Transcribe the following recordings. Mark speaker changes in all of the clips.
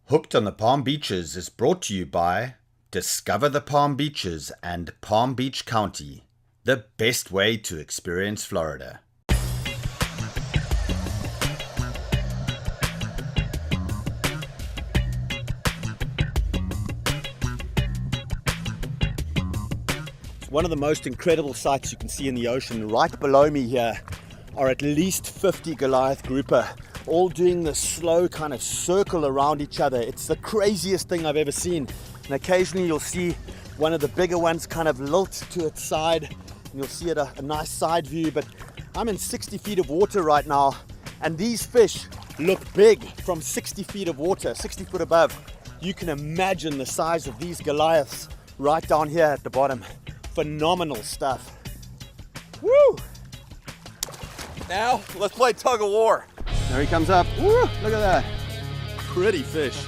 Speaker 1: Hooked on the Palm Beaches is brought to you by Discover the Palm Beaches and Palm Beach County, the best way to experience Florida. One of the most incredible sights you can see in the ocean. Right below me here are at least 50 Goliath grouper, all doing this slow kind of circle around each other. It's the craziest thing I've ever seen. And occasionally you'll see one of the bigger ones kind of lilt to its side, and you'll see it a nice side view. But I'm in 60 feet of water right now, and these fish look big from 60 feet of water, 60 foot above. You can imagine the size of these Goliaths right down here at the bottom. Phenomenal stuff. Woo!
Speaker 2: Now, let's play tug of war.
Speaker 1: There he comes up. Woo! Look at that. Pretty fish.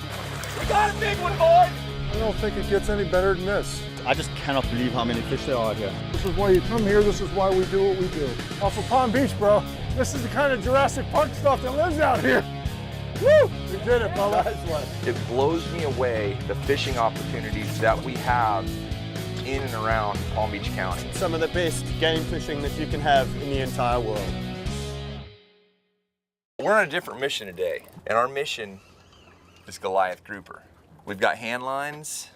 Speaker 2: We got a big one, boys!
Speaker 3: I don't think it gets any better than this.
Speaker 1: I just cannot believe how many fish there are here.
Speaker 3: This is why you come here. This is why we do what we do. Off of Palm Beach, bro. This is the kind of Jurassic Park stuff that lives out here. Woo! We did it, fella.
Speaker 1: Nice one.
Speaker 2: It blows me away the fishing opportunities that we have in and around Palm Beach County.
Speaker 1: Some of the best game fishing that you can have in the entire world.
Speaker 2: We're on a different mission today, and our mission is Goliath grouper. We've got hand lines,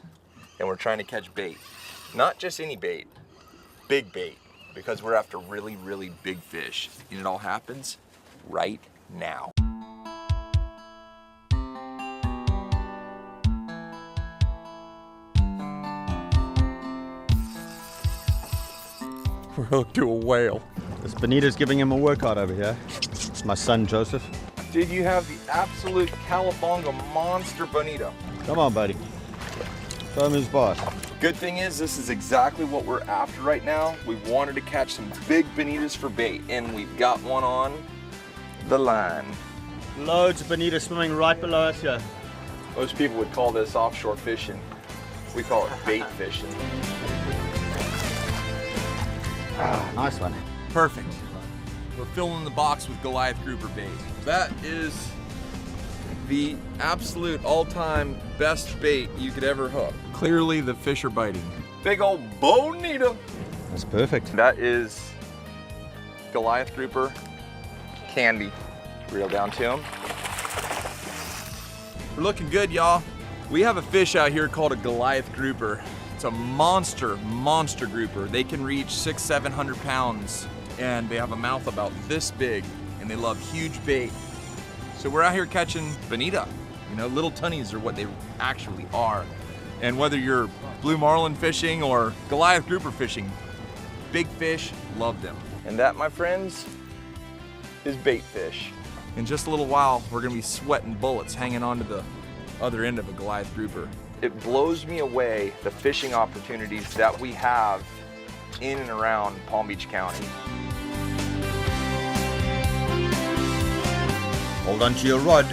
Speaker 2: and we're trying to catch bait. Not just any bait, big bait, because we're after really, really big fish. And it all happens right now.
Speaker 3: We're hooked to a whale.
Speaker 1: This Bonita's giving him a workout over here. It's my son, Joseph.
Speaker 2: Dude, you have the absolute Cowabunga monster bonito.
Speaker 1: Come on, buddy. Show him his boss.
Speaker 2: Good thing is, this is exactly what we're after right now. We wanted to catch some big bonitas for bait, and we've got one on the line.
Speaker 1: Loads of Bonita swimming right below us here.
Speaker 2: Most people would call this offshore fishing. We call it bait fishing.
Speaker 1: Nice one.
Speaker 2: Perfect. We're filling the box with Goliath grouper bait. That is the absolute all-time best bait you could ever hook. Clearly the fish are biting. Big old bonita.
Speaker 1: That's perfect.
Speaker 2: That is Goliath grouper candy. Reel down to him. We're looking good, y'all. We have a fish out here called a Goliath grouper. It's a monster grouper. They can reach 600-700 pounds, and they have a mouth about this big, and they love huge bait. So we're out here catching bonita. You know, little tunnies are what they actually are. And whether you're blue marlin fishing or Goliath grouper fishing, big fish love them. And that, my friends, is bait fish. In just a little while, we're gonna be sweating bullets hanging onto the other end of a Goliath grouper. It blows me away the fishing opportunities that we have in and around Palm Beach County.
Speaker 1: Hold on to your rod.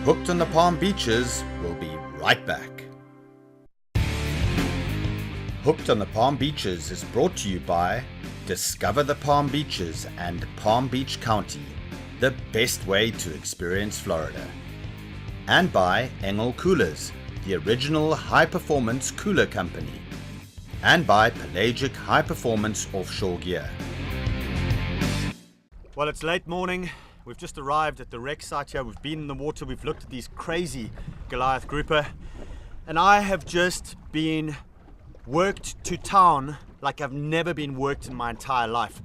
Speaker 1: Hooked on the Palm Beaches will be right back. Hooked on the Palm Beaches is brought to you by Discover the Palm Beaches and Palm Beach County, the best way to experience Florida. And by Engel Coolers, the original high-performance cooler company. And by Pelagic high-performance offshore gear. Well, it's late morning. We've just arrived at the wreck site here. We've been in the water. We've looked at these crazy Goliath grouper. And I have just been worked to town like I've never been worked in my entire life.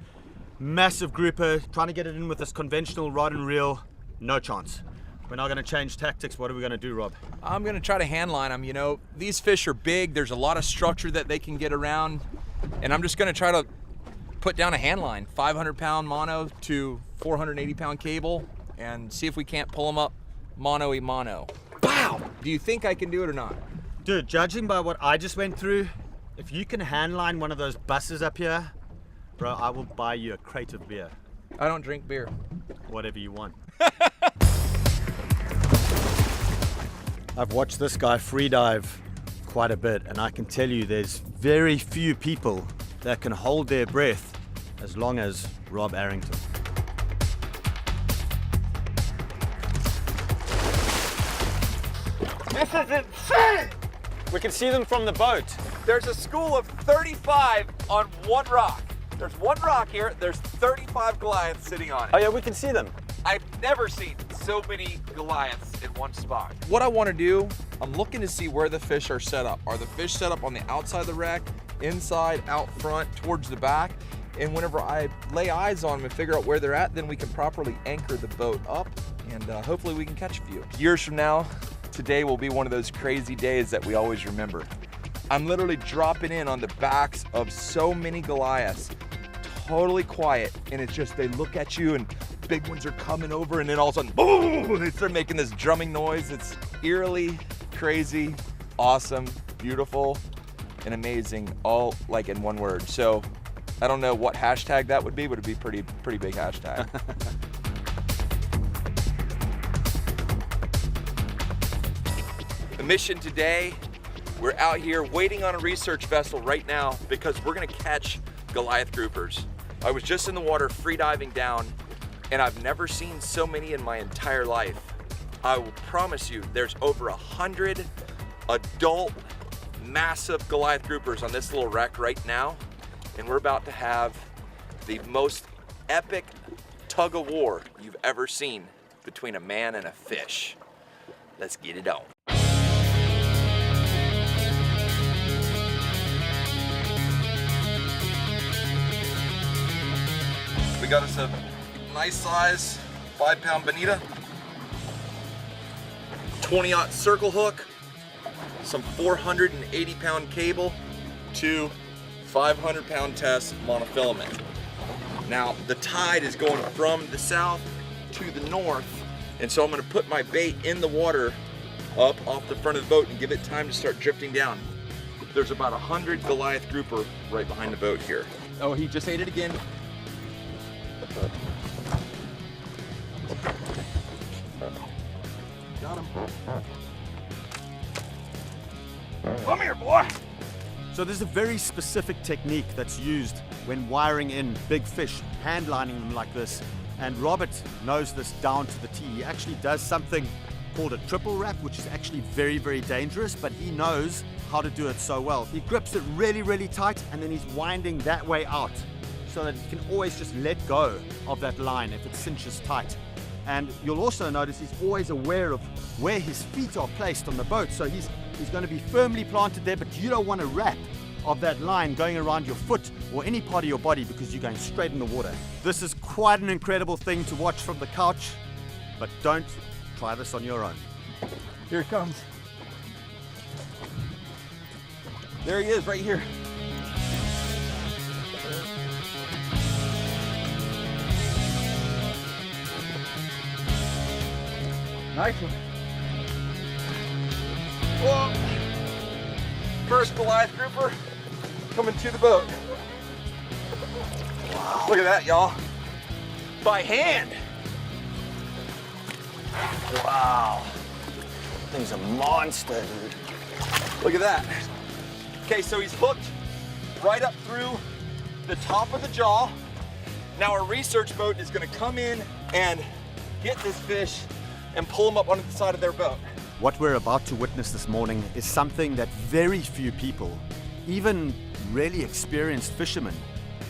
Speaker 1: Massive grouper, trying to get it in with this conventional rod and reel. No chance. We're now going to change tactics. What are we going to do, Rob?
Speaker 2: I'm going to try to hand line them. You know, these fish are big. There's a lot of structure that they can get around. And I'm just going to try to put down a hand line, 500-pound mono to 480-pound cable, and see if we can't pull them up mono-y-mono. Pow! Do you think I can do it or not?
Speaker 1: Dude, judging by what I just went through, if you can hand line one of those buses up here, bro, I will buy you a crate of beer.
Speaker 2: I don't drink beer.
Speaker 1: Whatever you want. I've watched this guy free dive quite a bit, and I can tell you there's very few people that can hold their breath as long as Rob Arrington. This is insane! We can see them from the boat.
Speaker 2: There's a school of 35 on one rock. There's one rock here, there's 35 Goliaths sitting on it.
Speaker 1: Oh yeah, we can see them.
Speaker 2: I've never seen so many Goliaths in one spot. What I want to do, I'm looking to see where the fish are set up. Are the fish set up on the outside of the wreck, inside, out front, towards the back? And whenever I lay eyes on them and figure out where they're at, then we can properly anchor the boat up and hopefully we can catch a few. Years from now, today will be one of those crazy days that we always remember. I'm literally dropping in on the backs of so many Goliaths, totally quiet, and it's just, they look at you and big ones are coming over and then all of a sudden, boom, they start making this drumming noise. It's eerily crazy, awesome, beautiful, and amazing, all like in one word. So I don't know what hashtag that would be, but it'd be pretty big hashtag. The mission today, we're out here waiting on a research vessel right now because we're gonna catch Goliath groupers. I was just in the water free diving down and I've never seen so many in my entire life. I will promise you there's over 100 adult massive Goliath groupers on this little wreck right now, and we're about to have the most epic tug of war you've ever seen between a man and a fish. Let's get it on. We got us a nice size 5-pound bonita, 20-aught circle hook, some 480-pound cable, 2 500-pound test monofilament. Now the tide is going from the south to the north, and so I'm going to put my bait in the water up off the front of the boat and give it time to start drifting down. There's about 100 Goliath grouper right behind the boat here. Oh, he just ate it again. Got him. Come here, boy.
Speaker 1: So there's a very specific technique that's used when wiring in big fish, hand lining them like this. And Robert knows this down to the T. He actually does something called a triple wrap, which is actually very, very dangerous, but he knows how to do it so well. He grips it really, really tight, and then he's winding that way out so that he can always just let go of that line if it cinches tight. And you'll also notice he's always aware of where his feet are placed on the boat. So he's going to be firmly planted there, but you don't want a wrap of that line going around your foot or any part of your body because you're going straight in the water. This is quite an incredible thing to watch from the couch, but don't try this on your own.
Speaker 3: Here it comes.
Speaker 2: There he is, right here.
Speaker 3: Nice one.
Speaker 2: Whoa. First Goliath grouper coming to the boat. Wow. Look at that, y'all. By hand.
Speaker 1: Wow. Thing's a monster, dude.
Speaker 2: Look at that. Okay, so he's hooked right up through the top of the jaw. Now our research boat is gonna come in and get this fish and pull him up onto the side of their boat.
Speaker 1: What we're about to witness this morning is something that very few people, even really experienced fishermen,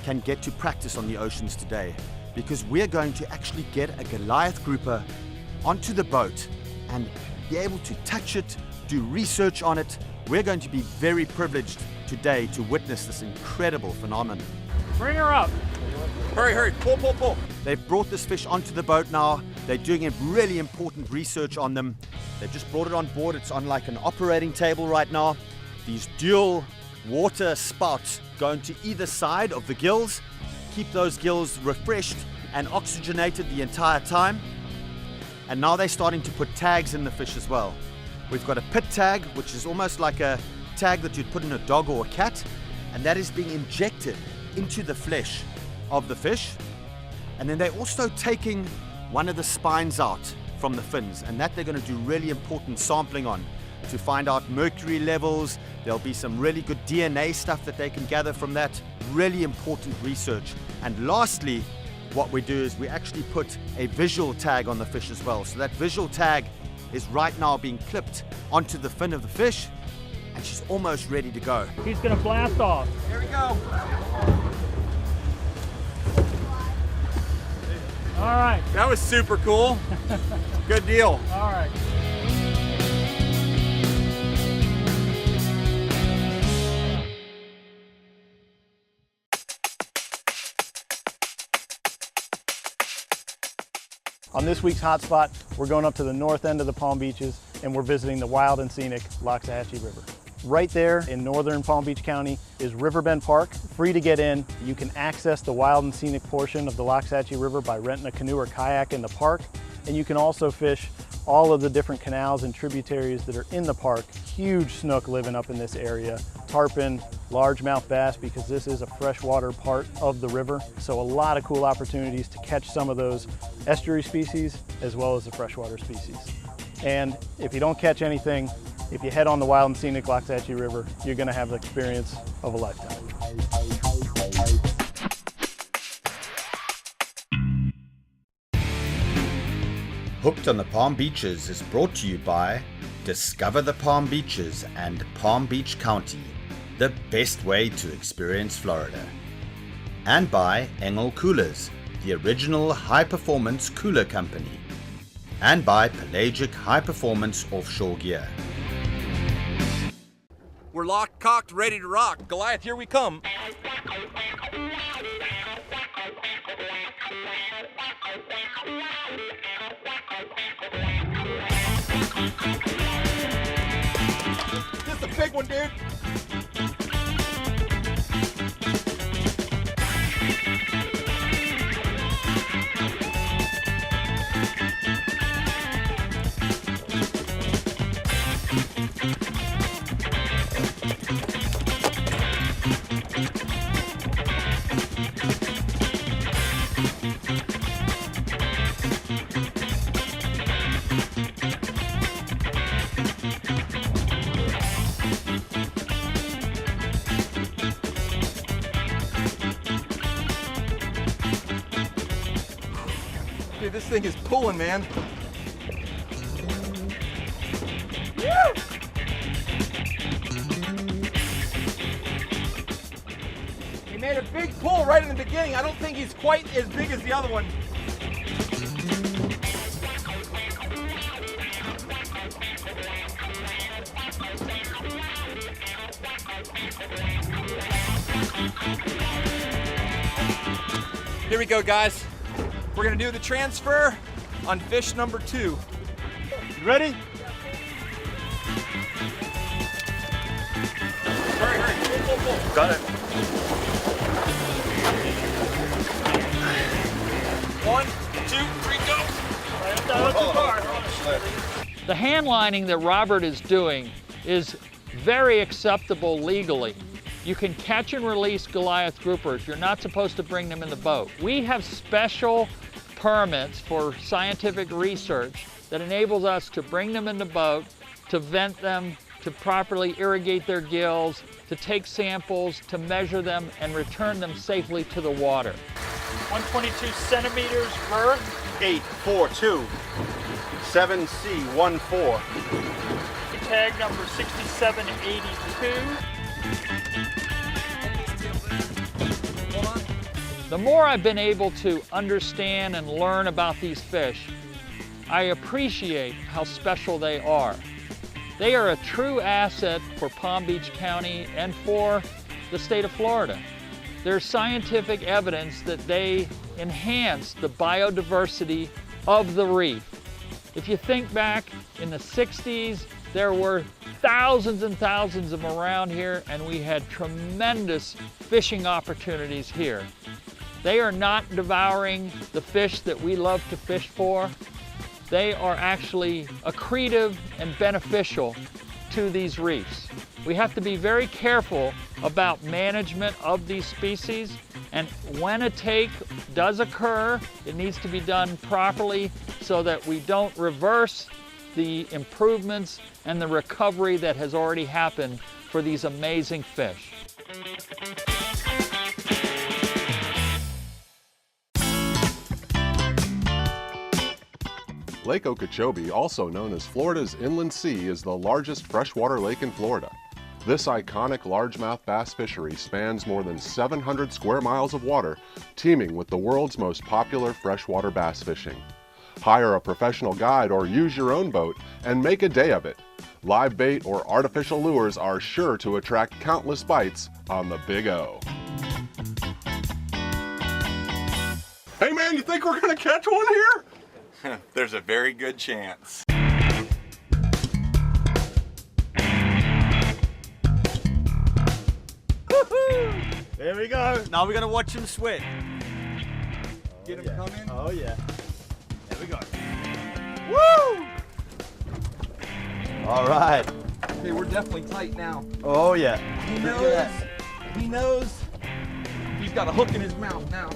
Speaker 1: can get to practice on the oceans today, because we're going to actually get a Goliath grouper onto the boat and be able to touch it, do research on it. We're going to be very privileged today to witness this incredible phenomenon.
Speaker 3: Bring her up.
Speaker 2: Hurry, hurry, pull, pull, pull.
Speaker 1: They've brought this fish onto the boat now. They're doing a really important research on them. They've just brought it on board. It's on like an operating table right now. These dual water spouts going to either side of the gills, keep those gills refreshed and oxygenated the entire time. And now they're starting to put tags in the fish as well. We've got a pit tag, which is almost like a tag that you'd put in a dog or a cat, and that is being injected into the flesh of the fish. And then they're also taking one of the spines out from the fins, and that they're going to do really important sampling on to find out mercury levels. There'll be some really good DNA stuff that they can gather from that. Really important research. And lastly, what we do is we actually put a visual tag on the fish as well. So that visual tag is right now being clipped onto the fin of the fish, and she's almost ready to go.
Speaker 4: He's gonna blast off.
Speaker 2: Here we go.
Speaker 4: All right,
Speaker 2: That was super cool. Good deal.
Speaker 4: all right.
Speaker 5: On this week's hotspot, we're going up to the north end of the Palm Beaches and we're visiting the wild and scenic Loxahatchee River. Right there in northern Palm Beach County is Riverbend Park, free to get in. You can access the wild and scenic portion of the Loxahatchee River by renting a canoe or kayak in the park, and you can also fish all of the different canals and tributaries that are in the park. Huge snook living up in this area, tarpon, largemouth bass, because this is a freshwater part of the river. So a lot of cool opportunities to catch some of those estuary species as well as the freshwater species. And if you don't catch anything, if you head on the wild and scenic Loxahatchee River, you're gonna have the experience of a lifetime.
Speaker 1: Hooked on the Palm Beaches is brought to you by Discover the Palm Beaches and Palm Beach County, the best way to experience Florida. And by Engel Coolers, the original high-performance cooler company. And by Pelagic high-performance offshore gear.
Speaker 2: We're locked, cocked, ready to rock. Goliath, here we come. This is a big one, dude. Dude, this thing is pulling, man. Woo! He made a big pull right in the beginning. I don't think he's quite as big as the other one. Here we go, guys. We're gonna do the transfer on fish number 2.
Speaker 5: You ready?
Speaker 2: Hurry, hurry. Pull, pull, pull.
Speaker 1: Got it.
Speaker 2: 1, 2, 3, go.
Speaker 4: The hand lining that Robert is doing is very acceptable legally. You can catch and release Goliath groupers. You're not supposed to bring them in the boat. We have special permits for scientific research that enables us to bring them in the boat, to vent them, to properly irrigate their gills, to take samples, to measure them, and return them safely to the water. 122 centimeters per
Speaker 5: 842 7C14.
Speaker 4: tag number 6782. The more I've been able to understand and learn about these fish, I appreciate how special they are. They are a true asset for Palm Beach County and for the state of Florida. There's scientific evidence that they enhance the biodiversity of the reef. If you think back in the 60s, there were thousands and thousands of them around here, and we had tremendous fishing opportunities here. They are not devouring the fish that we love to fish for. They are actually accretive and beneficial to these reefs. We have to be very careful about management of these species, and when a take does occur, it needs to be done properly so that we don't reverse the improvements and the recovery that has already happened for these amazing fish.
Speaker 6: Lake Okeechobee, also known as Florida's Inland Sea, is the largest freshwater lake in Florida. This iconic largemouth bass fishery spans more than 700 square miles of water, teeming with the world's most popular freshwater bass fishing. Hire a professional guide or use your own boat and make a day of it. Live bait or artificial lures are sure to attract countless bites on the Big O. Hey man, you think we're gonna catch one here?
Speaker 2: There's a very good chance.
Speaker 1: There we go. Now we're gonna watch him sweat.
Speaker 2: Get him coming.
Speaker 1: Oh yeah. There we go. Woo! All right.
Speaker 2: Okay, we're definitely tight now.
Speaker 1: Oh yeah.
Speaker 2: He knows. He knows. He's got a hook in his mouth now.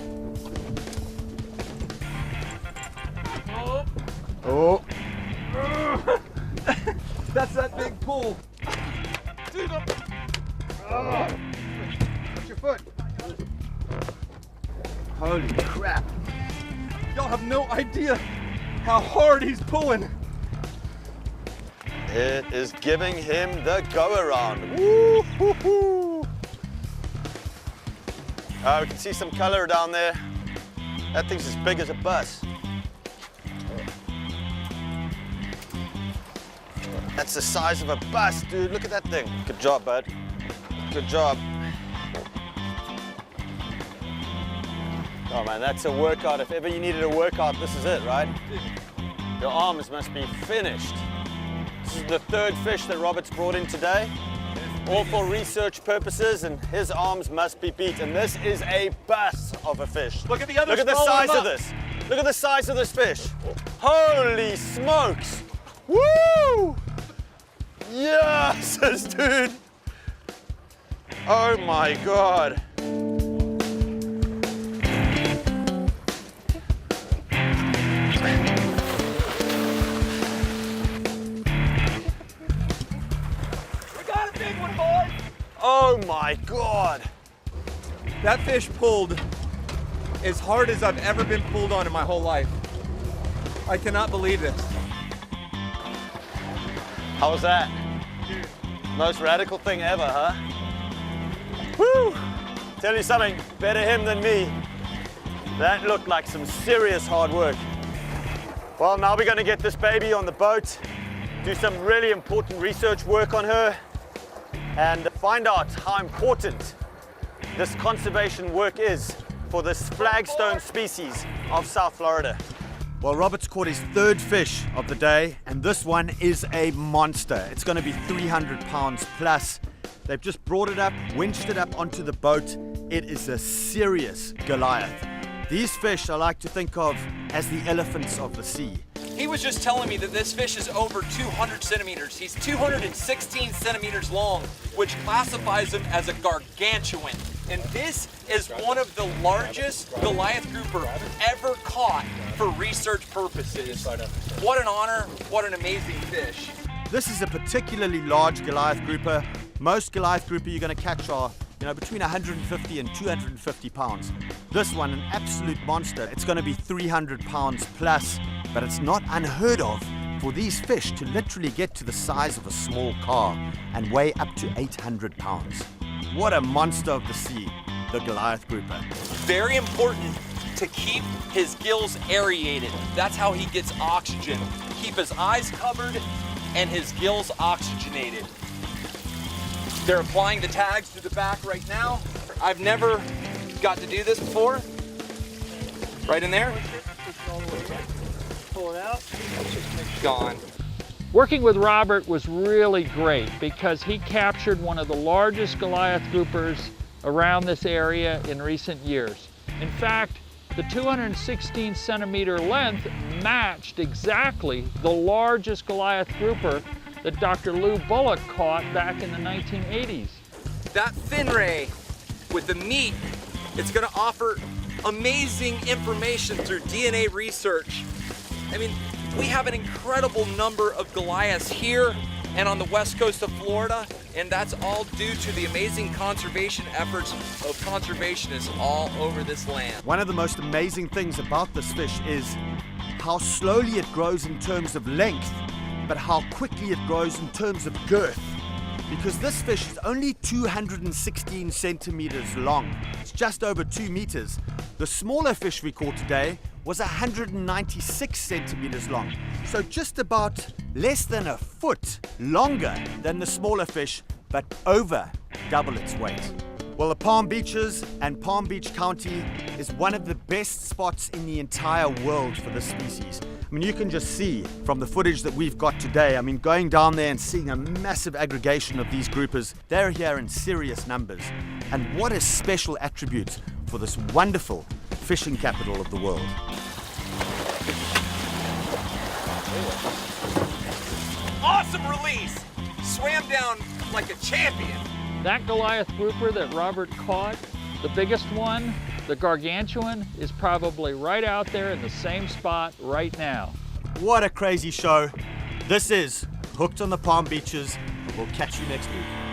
Speaker 1: Oh.
Speaker 2: That's that big pull. Dude,
Speaker 1: Watch your foot. Holy crap.
Speaker 2: y'all have no idea how hard he's pulling.
Speaker 1: It is giving him the go-around. Woo-hoo-hoo. We can see some color down there. That thing's as big as a bus. That's the size of a bus, dude. Look at that thing. Good job, bud. Good job. Oh man, that's a workout. If ever you needed a workout, this is it, right? Your arms must be finished. This is the third fish that Robert's brought in today, all for research purposes, and his arms must be beat. And this is a bus of a fish.
Speaker 2: Look at the other.
Speaker 1: Look at the size of this. Look at the size of this fish. Holy smokes! Woo! Yes, dude. Oh my God. Oh my God!
Speaker 2: That fish pulled as hard as I've ever been pulled on in my whole life. I cannot believe this.
Speaker 1: How was that? Most radical thing ever, huh? Woo! Tell you something, better him than me. That looked like some serious hard work. Well, now we're gonna get this baby on the boat, do some really important research work on her, and find out how important this conservation work is for this flagstone species of South Florida. Well, Robert's caught his third fish of the day, and this one is a monster. It's gonna be 300 pounds plus. They've just brought it up, winched it up onto the boat. It is a serious Goliath. These fish I like to think of as the elephants of the sea.
Speaker 7: He was just telling me that this fish is over 200 centimeters. He's 216 centimeters long, which classifies him as a gargantuan. And this is one of the largest Goliath grouper ever caught for research purposes. What an honor, what an amazing fish.
Speaker 1: This is a particularly large Goliath grouper. Most Goliath grouper you're going to catch are, between 150 and 250 pounds. This one, an absolute monster. It's going to be 300 pounds plus, but it's not unheard of for these fish to literally get to the size of a small car and weigh up to 800 pounds. What a monster of the sea, the Goliath grouper.
Speaker 7: Very important to keep his gills aerated. That's how he gets oxygen. Keep his eyes covered and his gills oxygenated. They're applying the tags to the back right now. I've never got to do this before. Right in there.
Speaker 4: Pull it out.
Speaker 7: Gone.
Speaker 4: Working with Robert was really great because he captured one of the largest Goliath groupers around this area in recent years. In fact, the 216 centimeter length matched exactly the largest Goliath grouper that Dr. Lou Bullock caught back in the 1980s.
Speaker 7: That fin ray with the meat, it's gonna offer amazing information through DNA research. I mean, we have an incredible number of Goliaths here and on the west coast of Florida, and that's all due to the amazing conservation efforts of conservationists all over this land.
Speaker 1: One of the most amazing things about this fish is how slowly it grows in terms of length, but how quickly it grows in terms of girth. Because this fish is only 216 centimeters long. It's just over 2 meters. The smaller fish we caught today was 196 centimeters long. So just about less than a foot longer than the smaller fish, but over double its weight. Well, the Palm Beaches and Palm Beach County is one of the best spots in the entire world for this species. I mean, you can just see from the footage that we've got today, I mean, going down there and seeing a massive aggregation of these groupers, they're here in serious numbers. And what a special attribute for this wonderful fishing capital of the world.
Speaker 7: Awesome release! Swam down like a champion.
Speaker 4: That Goliath grouper that Robert caught, the biggest one, the gargantuan, is probably right out there in the same spot right now.
Speaker 1: What a crazy show. This is Hooked on the Palm Beaches. We'll catch you next week.